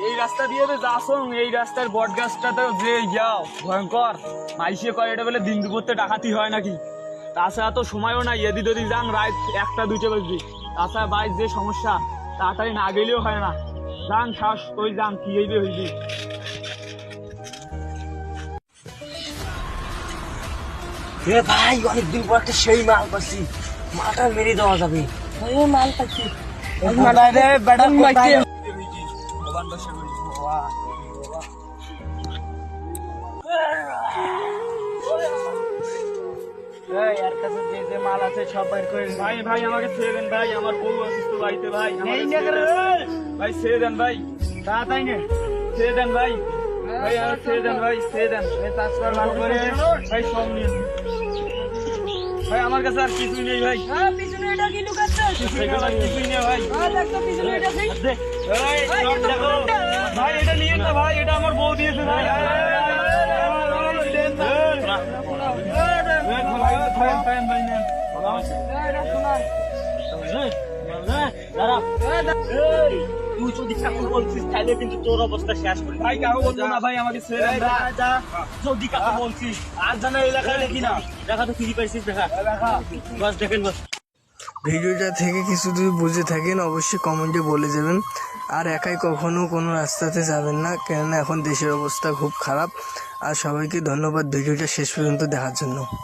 এই রাস্তা দিয়ে তো যাসং, এই রাস্তার বট গাছটা তো যে যাও ভয়ঙ্কর মাইসে কয় এটা বলে দিন দুপুরতে ডাকাতি হয় নাকি। তাছাড়া তো সময়ও নাই, এদি যদি যান রাত 1টা 2টা বাজবি। তাছাড়া বাইর যে সমস্যা তাড়াতাড়ি না গেলেও হয় না। যান সাহস তুই যান, কি হইবে হইবি। ভাই অনেকদিন পর একটা সেই মাল পাচ্ছি, মালটা মেরে দেওয়া যাবে। মাল পাচ্ছি মাল আছে সব বের করে। ভাই ভাই আমাকে ছেড়ে দেন ভাই, আমার বউ অসুস্থ বাড়িতে ভাই। ভাই ছেড়ে দেন ভাই, তাড়াতাড়ি নে, ছেড়ে দেন ভাই। ভাই আমার ছেড়ে দেন ভাই, ছেড়ে দেন ট্রান্সফার ভালো করে ভাই, সব নিন ভাই। আমার কাছে আর কিছুই নেই ভাই, পিছনে এটা কি লুকাচ্ছে? কিছুই নেই ভাই। দেখো পিছনে এটা কি? ভাই ভাই এটা নিয়ে না ভাই, এটা আমার বউ দিয়েছে ভাই। তুই যদি কাকু বলছিস তাহলে কিন্তু তোর অবস্থা শেষ করি। ভাই কাউ বলবো না ভাই, আমাকে ছেড়ে দেন ভাই। যদি কাকু বলছিস আর জানা এলাকায় দেখি না, দেখা তো ফিরি পাইছিস, দেখা বাস দেখেন বাস। ভিডিওটা থেকে কিছু যদি বুঝে থাকেন অবশ্যই কমেন্টে বলে যাবেন। আর একাই কখনো কোনো রাস্তাতে যাবেন না, কেননা এখন দেশের অবস্থা খুব খারাপ। আর সবাইকে ধন্যবাদ ভিডিওটা শেষ পর্যন্ত দেখার জন্য।